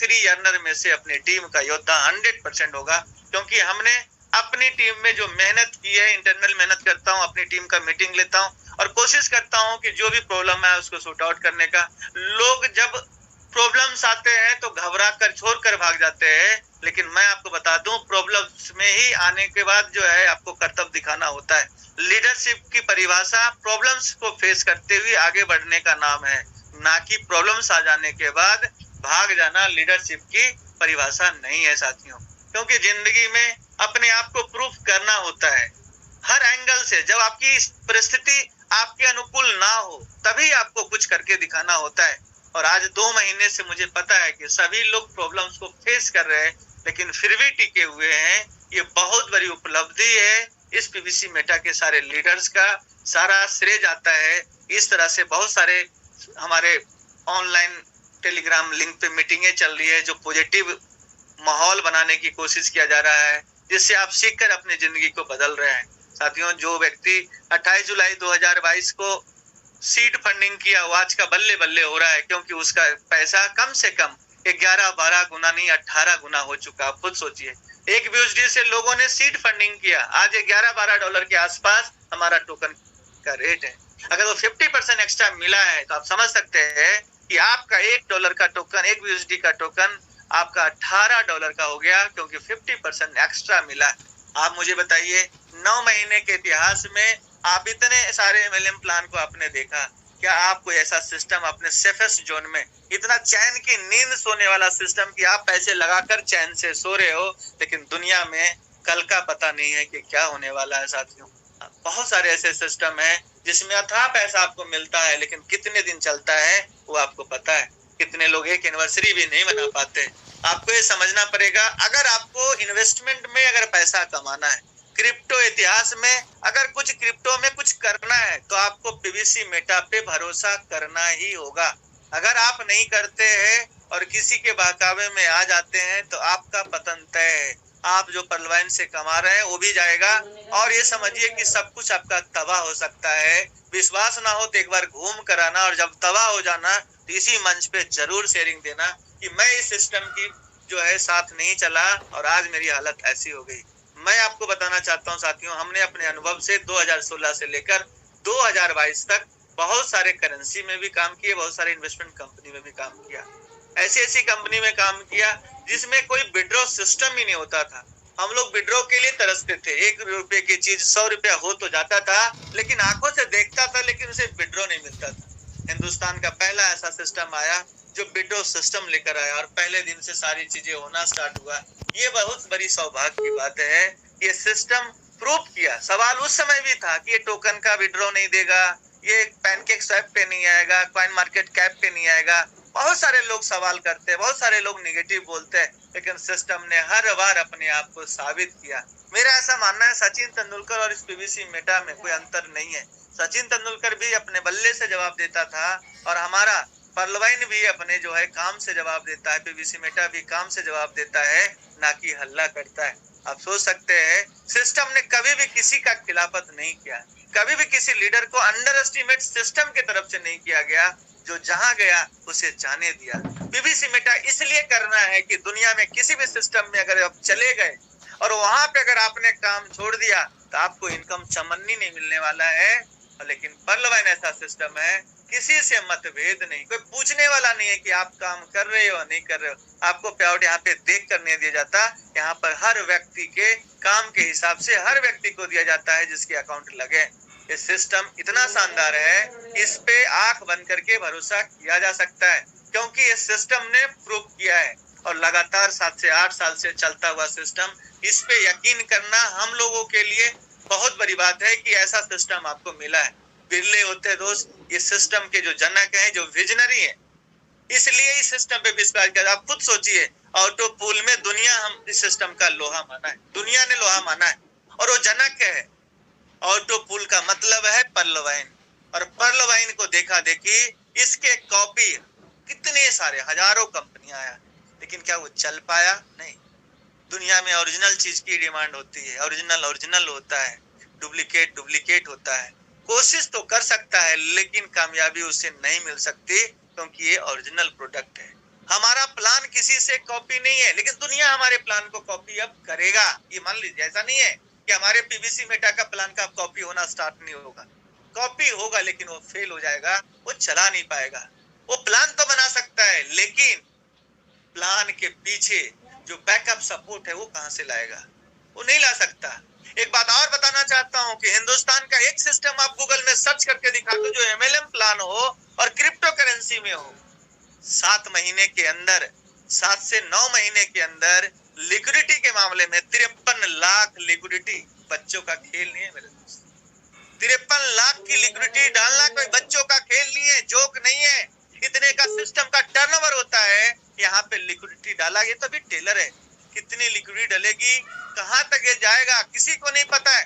Degree earner में से अपनी टीम का योद्धा 100% होगा, क्योंकि हमने अपनी टीम में जो मेहनत की है, इंटरनल मेहनत करता हूँ, अपनी टीम का मीटिंग लेता हूँ और कोशिश करता हूँ कि जो भी प्रॉब्लम है उसको सॉर्ट आउट करने का। लोग जब प्रॉब्लम्स आते हैं तो घबरा कर छोड़ कर भाग जाते हैं, लेकिन मैं आपको बता दूं प्रॉब्लम्स में ही आने के बाद जो है आपको कर्तव्य दिखाना होता है। लीडरशिप की परिभाषा प्रॉब्लम्स को फेस करते हुए आगे बढ़ने का नाम है, ना कि प्रॉब्लम्स आ जाने के बाद भाग जाना लीडरशिप की परिभाषा नहीं है साथियों। क्योंकि जिंदगी में अपने आप को प्रूफ करना होता है हर एंगल से। जब आपकी परिस्थिति आपके अनुकूल ना हो तभी आपको कुछ करके दिखाना होता है। और आज 2 महीने से मुझे पता है कि सभी लोग प्रॉब्लम्स को फेस कर रहे हैं, लेकिन फिर भी टिके हुए हैं। ये बहुत बड़ी उपलब्धि है। इस पीवीसी मेटा के सारे लीडर्स का सारा श्रेय जाता है। इस तरह से बहुत सारे हमारे ऑनलाइन टेलीग्राम लिंक पे मीटिंगें चल रही है, जो पॉजिटिव माहौल बनाने की कोशिश किया जा रहा है, जिससे आप सीखकर अपनी जिंदगी को बदल रहे हैं। साथियों, जो व्यक्ति 28 जुलाई 2022 को सीड फंडिंग किया वो आज का बल्ले बल्ले हो रहा है, क्योंकि उसका पैसा कम से कम 11-12 गुना नहीं 18 गुना हो चुका। आप खुद सोचिए, एक यूएसडी से लोगों ने सीड फंडिंग किया, आज $11-12 के आसपास हमारा टोकन का रेट है। अगर वो 50% एक्स्ट्रा मिला है तो आप समझ सकते हैं कि आपका $1 का टोकन, एक यूएसडी का टोकन आपका $18 का हो गया, क्योंकि 50% एक्स्ट्रा मिला। आप मुझे बताइए, 9 महीने के इतिहास में आप इतने सारे एमएलएम प्लान को आपने देखा, क्या आप कोई ऐसा सिस्टम अपने सेफेस्ट जोन में, इतना चैन की नींद सोने वाला सिस्टम कि आप पैसे लगाकर चैन से सो रहे हो, लेकिन दुनिया में कल का पता नहीं है कि क्या होने वाला है। साथियों, बहुत सारे ऐसे सिस्टम है जिसमें अथाह पैसा आपको मिलता है, लेकिन कितने दिन चलता है वो आपको पता है। कितने लोग एक एनिवर्सरी भी नहीं मना पाते। आपको ये समझना पड़ेगा, अगर आपको इन्वेस्टमेंट में अगर पैसा कमाना है, क्रिप्टो इतिहास में अगर कुछ क्रिप्टो में कुछ करना है, तो आपको पीवीसी मेटा पे भरोसा करना ही होगा। अगर आप नहीं करते हैं और किसी के बहकावे में आ जाते हैं तो आपका पतन तय है। आप जो पलवाइन से कमा रहे हैं वो भी जाएगा, और ये समझिए कि सब कुछ आपका तबाह हो सकता है। विश्वास ना हो तो एक बार घूम कर आना, और जब तबाह हो जाना तो इसी मंच पे जरूर शेयरिंग देना कि मैं इस सिस्टम की जो है साथ नहीं चला और आज मेरी हालत ऐसी हो गई। मैं आपको बताना चाहता हूं साथियों, हमने अपने अनुभव से 2016 से लेकर 2022 तक बहुत सारे करेंसी में भी काम किए, बहुत सारे इन्वेस्टमेंट कंपनी में भी काम किया। ऐसी कंपनी में काम किया जिसमें कोई विड्रॉ सिस्टम ही नहीं होता था। हम लोग विड्रॉ के लिए तरसते थे। 1 रुपए की चीज 100 रुपया हो तो जाता था, लेकिन आंखों से देखता था, लेकिन उसे विड्रॉ नहीं मिलता था। हिंदुस्तान का पहला ऐसा सिस्टम आया जो विड्रॉ सिस्टम लेकर आया, और पहले दिन से सारी चीजें होना स्टार्ट हुआ। ये बहुत बड़ी सौभाग्य की बात है। ये सिस्टम प्रूव किया। सवाल उस समय भी था कि ये टोकन का विड्रॉ नहीं देगा, ये पैनकेक स्वैप पे नहीं आएगा, कॉइन मार्केट कैप पे नहीं आएगा। बहुत सारे लोग सवाल करते हैं, बहुत सारे लोग निगेटिव बोलते हैं, लेकिन सिस्टम ने हर बार अपने आप को साबित किया। मेरा ऐसा मानना है, सचिन तेंदुलकर और इस पीवीसी मेटा में कोई अंतर नहीं है। सचिन तेंदुलकर भी अपने बल्ले से जवाब देता था, और हमारा पर्लवाइन भी अपने जो है काम से जवाब देता है, पीवीसी मेटा भी काम से जवाब देता है, ना कि हल्ला करता है। आप सोच सकते हैं, सिस्टम ने कभी भी किसी का खिलाफत नहीं किया, कभी भी किसी लीडर को अंडर एस्टिमेट सिस्टम की तरफ से नहीं किया गया। जो जहां गया उसे जाने दिया। पीवीसी मेटा इसलिए करना है कि दुनिया में किसी भी सिस्टम में अगर आप चले गए और वहां पे अगर आपने काम छोड़ दिया तो आपको इनकम चमन्नी नहीं मिलने वाला है। लेकिन पर्लवाइन ऐसा सिस्टम है, किसी से मतभेद नहीं, कोई पूछने वाला नहीं है कि आप काम कर रहे हो नहीं कर रहे हो। आपको पेआउट यहाँ पे देख कर नहीं दिया जाता, यहाँ पर हर व्यक्ति के काम के हिसाब से हर व्यक्ति को दिया जाता है जिसके अकाउंट लगे। ये सिस्टम इतना शानदार है, इस पे आंख बंद करके भरोसा किया जा सकता है, क्योंकि ये सिस्टम ने प्रूव किया है, और लगातार 7 से 8 साल से चलता हुआ सिस्टम। इस पे यकीन करना हम लोगों के लिए बहुत बड़ी बात है कि ऐसा सिस्टम आपको मिला है। बिरले होते दोस्त ये सिस्टम के जो जनक हैं, जो विजनरी हैं, इसलिए इस सिस्टम पे विश्वास कर। आप खुद सोचिए, ऑटो पूल में दुनिया हम इस सिस्टम का लोहा माना है, दुनिया ने लोहा माना है, और वो जनक है। ऑटो पूल का मतलब है पर्लवाइन, और पर्लवाइन को देखा देखी इसके कॉपी कितने सारे हजारों कंपनियां आया, लेकिन क्या वो चल पाया? नहीं। दुनिया में ओरिजिनल चीज की डिमांड होती है, ओरिजिनल होता है, डुप्लीकेट होता है। कोशिश तो कर सकता है, लेकिन कामयाबी उसे नहीं मिल सकती, क्योंकि ये ओरिजिनल प्रोडक्ट है। हमारा प्लान किसी से कॉपी नहीं है, लेकिन दुनिया हमारे प्लान को कॉपी अब करेगा। ये मान लीजिए, ऐसा नहीं है कि हमारे पीवीसी मेटा का प्लान का कॉपी होना स्टार्ट नहीं होगा, कॉपी होगा लेकिन वो फेल हो जाएगा, वो चला नहीं पाएगा। वो प्लान तो बना सकता है, लेकिन प्लान के पीछे जो बैकअप सपोर्ट है वो कहां से लाएगा? वो नहीं ला सकता। एक बात और बताना चाहता हूं कि हिंदुस्तान का एक सिस्टम आप गूगल में सर्च करके दिखा दो जो एमएलएम प्लान हो और क्रिप्टो करेंसी में हो, 7 महीने के अंदर, 7 से 9 महीने के अंदर लिक्विडिटी के मामले में 53 लाख लिक्विडिटी, बच्चों का खेल नहीं है मेरे दोस्त। 53 लाख की लिक्विडिटी डालना कोई बच्चों का खेल नहीं है, जोक नहीं है। इतने का सिस्टम का टर्नओवर होता है, यहाँ पे लिक्विडिटी डाला, ये तो भी टेलर है, कितनी लिक्विडिटी डलेगी, कहां तक ये जाएगा, किसी को नहीं पता है।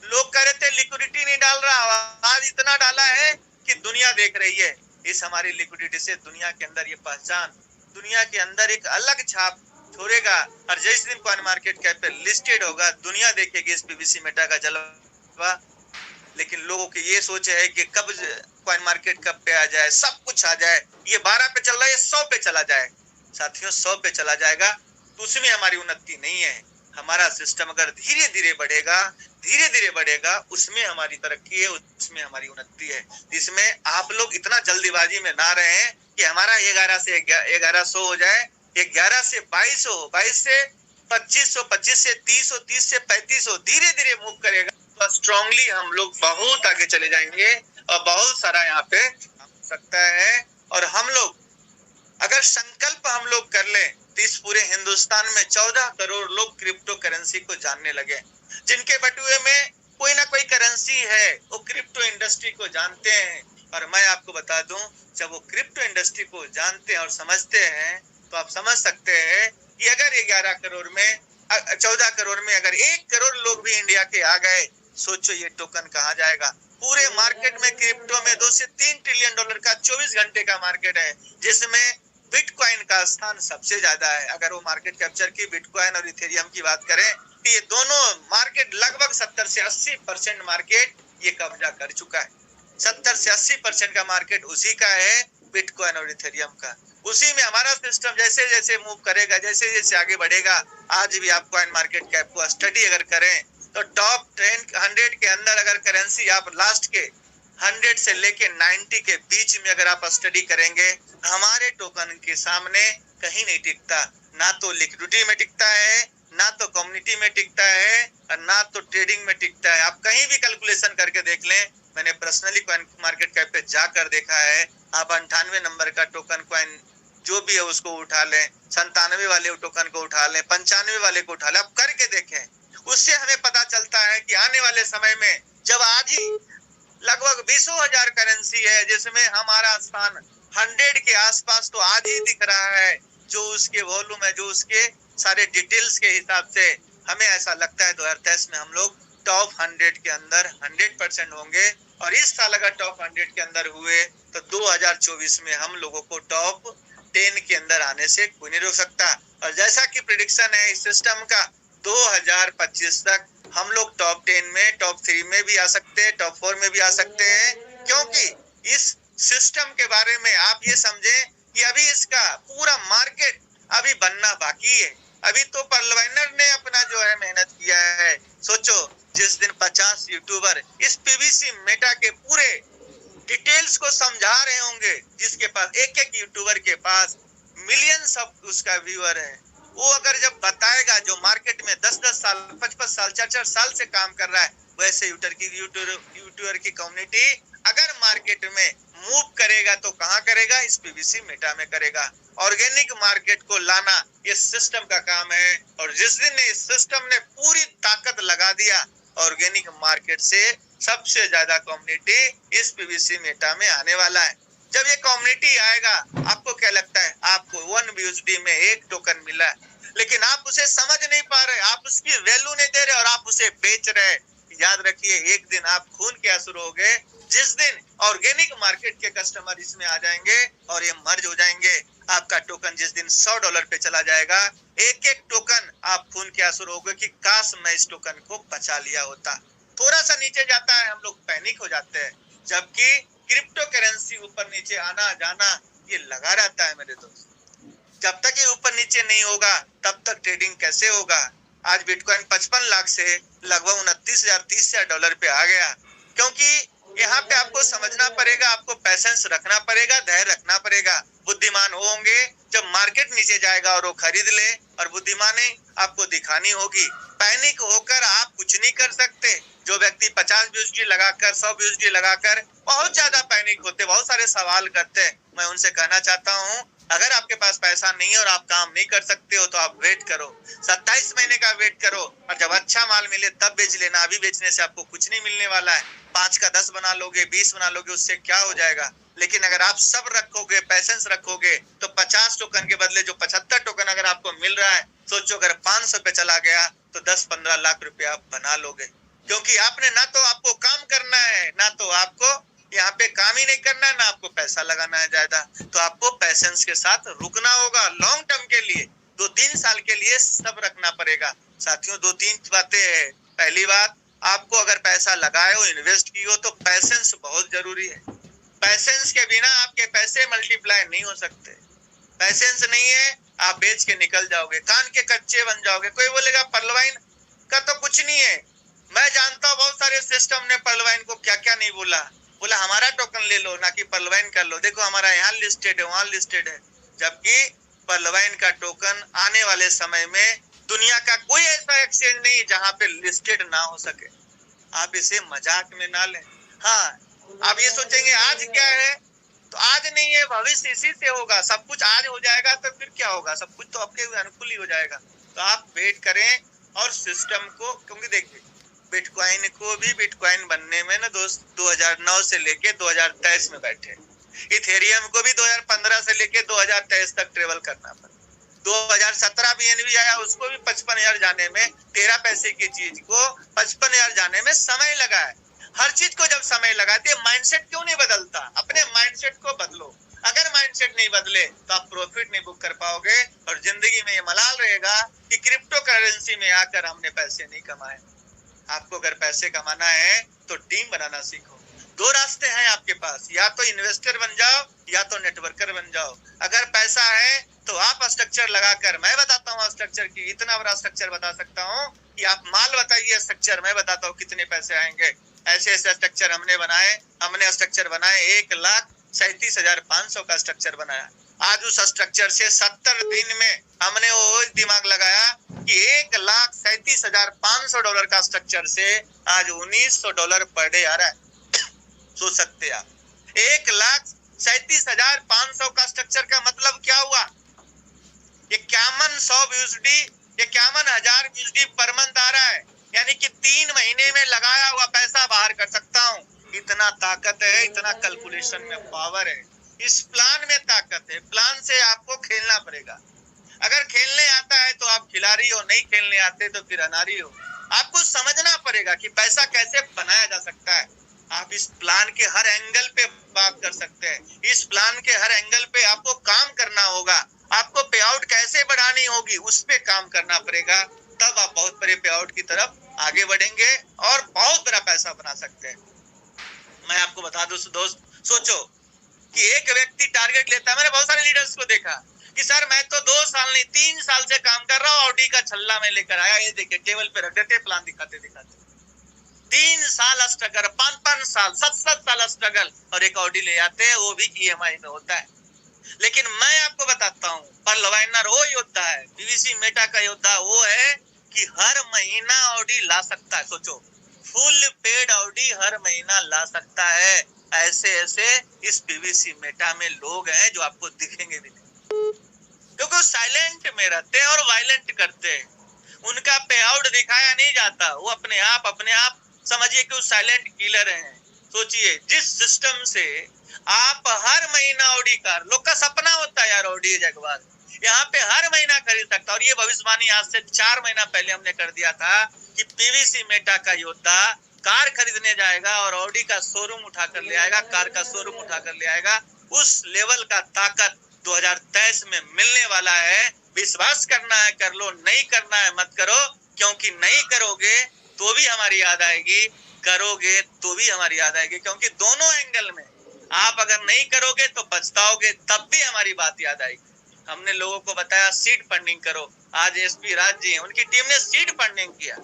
लोग कह रहे थे लिक्विडिटी नहीं डाल रहा, आज इतना डाला है कि दुनिया देख रही है। इस हमारी लिक्विडिटी से दुनिया के अंदर ये पहचान, दुनिया के अंदर एक अलग छाप छोड़ेगा। और जिस दिन कॉइन मार्केट कैप पे लिस्टेड होगा, दुनिया देखेगी इस पीवीसी मेटा का जलवा। लेकिन लोगों की ये सोच है कि कब कॉइन मार्केट कब पे आ जाए, सब कुछ आ जाए, ये 12 पे चल रहा है, ये 100 पे चला जाए। साथियों, 100 पे चला जाएगा तो उसमें हमारी उन्नति नहीं है। हमारा सिस्टम अगर धीरे धीरे बढ़ेगा, धीरे धीरे बढ़ेगा, उसमें हमारी तरक्की है, उसमें हमारी उन्नति है। इसमें आप लोग इतना जल्दीबाजी में ना रहे कि हमारा 11 से 1100 हो जाए, 11 से 22 हो, 22 से 2500, 25 से 30 हो, 30 से 35 हो, धीरे धीरे मूव करेगा तो स्ट्रांगली हम लोग बहुत आगे चले जाएंगे और बहुत सारा यहाँ पे हो सकता है। और हम लोग अगर संकल्प हम लोग कर ले तो इस पूरे हिंदुस्तान में 14 करोड़ लोग क्रिप्टो करेंसी को जानने लगे। जिनके बटुए में कोई ना कोई करेंसी है, वो क्रिप्टो इंडस्ट्री को जानते हैं। और मैं आपको बता दूं, जब वो क्रिप्टो इंडस्ट्री को जानते हैं और समझते हैं तो आप समझ सकते हैं कि अगर 11 करोड़ में 14 करोड़ में अगर 1 करोड़ लोग भी इंडिया के आ गए, सोचो ये टोकन कहाँ जाएगा। पूरे मार्केट में क्रिप्टो में 2 से 3 ट्रिलियन डॉलर का 24 घंटे का मार्केट है, जिसमें बिटकॉइन का स्थान सबसे ज्यादा है। अगर वो मार्केट कैप्चर की बिटकॉइन और इथेरियम की बात करें तो ये दोनों मार्केट लगभग 70 से 80% मार्केट ये कब्जा कर चुका है। 70 से 80% का मार्केट उसी का है, बिटकॉइन और इथेरियम का। उसी में हमारा सिस्टम जैसे जैसे मूव करेगा, जैसे जैसे आगे बढ़ेगा। आज भी आप कॉइन मार्केट कैप को स्टडी अगर करें तो टॉप 100 के अंदर अगर करेंसी आप लास्ट के 100 से लेके 90 के बीच में अगर आप स्टडी करेंगे, हमारे टोकन के सामने कहीं नहीं टिकता। ना तो लिक्विडिटी में टिकता है, ना तो कम्युनिटी में टिकता है, और ना तो ट्रेडिंग में टिकता है। आप कहीं भी कैलकुलेशन करके देख लें, मैंने पर्सनली कॉइन मार्केट कैप पे जाकर देखा है। आप 98 नंबर का टोकन कॉइन जो भी है उसको उठा लें, 97 वाले टोकन को उठा लें, 95 वाले को उठा लें, आप करके देखें। उससे हमें पता चलता है कि आने वाले समय में जब आज ही लगभग 20,000 करेंसी है जिसमें हमारा स्थान 100 के आसपास तो आज ही दिख रहा है, जो उसके वॉल्यूम है, जो उसके सारे डिटेल्स के हिसाब से हमें ऐसा लगता है 2023 में हम लोग टॉप 100 के अंदर 100% होंगे। और इस साल अगर टॉप 100 के अंदर हुए तो 2024 में हम लोगों को टॉप 10 के अंदर आने से कोई नहीं रोक सकता। और जैसा कि प्रेडिक्शन है इस सिस्टम का, 2025 तक हम लोग टॉप 10 में, टॉप 3 में भी आ सकते हैं, टॉप 4 में भी आ सकते हैं। क्योंकि इस सिस्टम के बारे में आप ये समझें कि अभी इसका पूरा मार्केट अभी बनना बाकी है। अभी तो पर्लवाइनर ने अपना जो है मेहनत किया है। सोचो जिस दिन 50 यूट्यूबर इस पीवीसी मेटा के पूरे डिटेल्स को समझा रहे होंगे, जिसके पास एक एक यूट्यूबर के पास मिलियंस ऑफ उसका व्यूअर है, वो अगर जब बताएगा जो मार्केट में 10-10 साल, 55 साल, 4-4 साल से काम कर रहा है, वैसे यूट्यूबर की कम्युनिटी अगर मार्केट में मूव करेगा तो कहाँ करेगा? इस पीवीसी मेटा में करेगा। ऑर्गेनिक मार्केट को लाना ये सिस्टम का काम है। और जिस दिन इस सिस्टम ने पूरी ताकत लगा दिया, ऑर्गेनिक मार्केट से सबसे ज्यादा कम्युनिटी इस पीवीसी मेटा में आने वाला है। जब ये कम्युनिटी आएगा, आपको क्या लगता है? आपको 1BUSD में 1 टोकन मिला है, लेकिन आप उसे समझ नहीं पा रहे, आप उसकी वैल्यू नहीं दे रहे और आप उसे बेच रहे। याद रखिए, एक दिन आप खून के आंसू होगे जिस दिन ऑर्गेनिक मार्केट के कस्टमर इसमें आ जाएंगे और ये मर्ज हो जाएंगे। आपका टोकन जिस दिन $100 पे चला जाएगा, एक एक टोकन आप खून के आंसू होगे कि काश मैं इस टोकन को बचा लिया होता। थोड़ा सा नीचे जाता है, हम लोग पैनिक हो जाते हैं, जबकि क्रिप्टो करेंसी ऊपर नीचे आना जाना ये लगा रहता है मेरे दोस्त। जब तक ये ऊपर नीचे नहीं होगा तब तक ट्रेडिंग कैसे होगा। आज बिटकॉइन 55 लाख से लगभग 29,000 30,000 डॉलर पे आ गया, क्योंकि यहाँ पे आपको समझना पड़ेगा, आपको पैसेंस रखना पड़ेगा, धैर्य रखना पड़ेगा। बुद्धिमान होंगे जब मार्केट नीचे जाएगा और वो खरीद ले, और बुद्धिमानी आपको दिखानी होगी। पैनिक होकर आप कुछ नहीं कर सकते। जो व्यक्ति 50 यूएसडी लगाकर 100 यूएसडी लगाकर बहुत ज्यादा पैनिक होते, बहुत सारे सवाल करते, मैं उनसे कहना चाहता हूँ अगर आपके पास पैसा नहीं है और आप काम नहीं कर सकते हो तो आप वेट करो, 27 महीने का वेट करो, और जब अच्छा माल मिले तब बेच लेना। अभी बेचने से आपको कुछ नहीं मिलने वाला है। 5 का 10 बना लोगे, 20 बना लोगे, उससे क्या हो जाएगा। लेकिन अगर आप सब रखोगे, पैसेंस रखोगे, तो 50 टोकन के बदले जो 75 टोकन अगर आपको मिल रहा है, सोचो अगर 500 पे चला गया तो 10-15 लाख रुपए आप बना लोगे। क्योंकि आपने ना तो आपको काम करना है, ना तो आपको यहाँ पे काम ही नहीं करना है, ना आपको पैसा लगाना है ज्यादा। तो आपको पैसेंस के साथ रुकना होगा लॉन्ग टर्म के लिए, 2-3 साल के लिए सब रखना पड़ेगा। साथियों 2-3 बातें है। पहली बात, आपको अगर पैसा लगाए हो, इन्वेस्ट की हो, तो पैसेंस बहुत जरूरी है। पैसेंस के बिना आपके पैसे मल्टीप्लाई नहीं हो सकते। पैसेंस नहीं है, आप बेच के निकल जाओगे, कान के कच्चे बन जाओगे। कोई बोलेगा पर्लवाइन का तो कुछ नहीं है। मैं जानता हूँ बहुत सारे सिस्टम ने पर्लवाइन को क्या क्या नहीं बोला। बोला हमारा टोकन ले लो, ना कि पर्लवाइन कर लो, देखो हमारा यहाँ लिस्टेड है, वहाँ लिस्टेड है। जबकि पर्लवाइन का टोकन आने वाले समय में दुनिया का कोई ऐसा एक्सचेंज नहीं जहाँ पे लिस्टेड ना हो सके। आप इसे मजाक में ना लें। हाँ, आप ये सोचेंगे आज क्या है, तो आज नहीं है, भविष्य इसी से होगा। सब कुछ आज हो जाएगा तो फिर क्या होगा, सब कुछ तो आपके अनुकूल ही हो जाएगा। तो आप वेट करें और सिस्टम को, क्योंकि देखिए बिटकॉइन को भी बिटकॉइन बनने में ना दोस्त 2009 से लेके 2023 में बैठे। इथेरियम को भी 2015 से लेके 2023 तक ट्रेवल करना पड़ा। 2017 बीएनबी आया, उसको भी 55,000 जाने में, 13 पैसे की चीज को 55,000 जाने में समय लगा है। हर चीज को जब समय लगाते, माइंडसेट क्यों नहीं बदलता? अपने माइंडसेट को बदलो। अगर माइंडसेट नहीं बदले तो आप प्रॉफिट नहीं बुक कर पाओगे, और जिंदगी में ये मलाल रहेगा कि क्रिप्टो करेंसी में आकर हमने पैसे नहीं कमाए। आपको अगर पैसे कमाना है तो टीम बनाना सीखो। 2 रास्ते हैं आपके पास, या तो इन्वेस्टर बन जाओ या तो नेटवर्कर बन जाओ। अगर पैसा है तो आप स्ट्रक्चर लगाकर, मैं बताता हूँ स्ट्रक्चर की, इतना बड़ा स्ट्रक्चर बता सकता हूँ कि आप माल बताइए, स्ट्रक्चर मैं बताता हूँ कितने पैसे आएंगे। ऐसे ऐसे स्ट्रक्चर हमने स्ट्रक्चर बनाए, 1,37,500 का स्ट्रक्चर बनाया। आज उस स्ट्रक्चर से 70 दिन में हमने वो दिमाग लगाया कि $1,37,500 का स्ट्रक्चर से आज $1,900 पर डे आ रहा है। सोच सकते आप, 1,37,500 का स्ट्रक्चर का मतलब क्या हुआ? 51,000 यूएसडी पर मंथ आ रहा है, यानी कि 3 महीने में लगाया हुआ पैसा बाहर कर सकता हूँ। इतना ताकत है, इतना कैलकुलेशन में पावर है, इस प्लान में ताकत है। प्लान से आपको खेलना पड़ेगा। अगर खेलने आता है तो आप खिलाड़ी हो, नहीं खेलने आते तो फिर अनारी हो। आपको समझना पड़ेगा कि पैसा कैसे बनाया जा सकता है। आप इस प्लान के हर एंगल पे बात कर सकते हैं। इस प्लान के हर एंगल पे आपको काम करना होगा। आपको पे आउट कैसे बढ़ानी होगी, उस पे काम करना पड़ेगा। तब आप बहुत बड़े पे आउट की तरफ आगे बढ़ेंगे और बहुत बड़ा पैसा बना सकते हैं। मैं आपको बता दूं दोस्त, सोचो कि एक व्यक्ति टारगेट लेता है। मैंने बहुत सारे लीडर्स को देखा कि सर मैं तो 2 साल नहीं 3 साल से काम कर रहा हूँ, ऑडी का छल्ला में लेकर आया, ये देखिए टेबल पे रख देते, प्लान दिखाते 3 साल स्ट्रगल, 5-5 साल 7-7 साल स्ट्रगल, और एक ऑडी ले आते हैं, वो भी ईएमआई में होता है। लेकिन मैं आपको बताता हूँ, पर्लवाइनर वो योद्धा है, पीवीसी मेटा का योद्धा वो है कि हर महीना ऑडी ला सकता है। सोचो, फुल पेड ऑडी हर महीना ला सकता है। ऐसे ऐसे इस पीवीसी मेटा में लोग हैं जो आपको दिखेंगे भी नहीं, क्योंकि साइलेंट में रहते हैं और वायलेंट करते हैं। उनका पे आउट दिखाया नहीं जाता, वो अपने आप समझिए कि वो साइलेंट किलर हैं। सोचिए, जिस सिस्टम से आप हर महीना ऑडी कार, लोग का सपना होता है यार ऑडी जगवार, यहाँ पे हर महीना खरीद सकता। और ये भविष्यवाणी आज से 4 महीना पहले हमने कर दिया था कि पीवीसी मेटा का योद्धा कार खरीदने जाएगा और ऑडी का शोरूम उठा कर ले आएगा, कार का शोरूम उठा कर ले आएगा। उस लेवल का ताकत 2023 में मिलने वाला है। विश्वास करना है कर लो, नहीं करना है मत करो, क्योंकि नहीं करोगे तो भी हमारी याद आएगी, करोगे तो भी हमारी याद आएगी। क्योंकि दोनों एंगल में आप अगर नहीं करोगे तो पछताओगे, तब भी हमारी बात याद आएगी। हमने लोगों को बताया सीड फंडिंग करो। आज एसपी राज जी हैं, उनकी टीम ने सीड फंडिंग किया।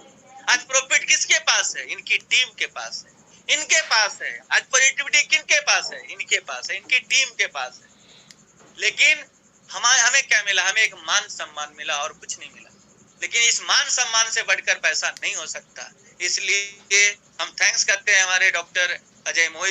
आज प्रॉफिट किसके पास है? इनकी टीम के पास है, इनके पास है। आज पॉजिटिविटी किनके पास है? इनके पास है, इनकी टीम के पास है। लेकिन हमें क्या मिला? हमें एक मान सम्मान मिला और कुछ नहीं मिला। लेकिन इस मान सम्मान से बढ़कर पैसा नहीं हो सकता। इसलिए हम थैंक्स करते हैं हमारे डॉक्टर अजय मोहित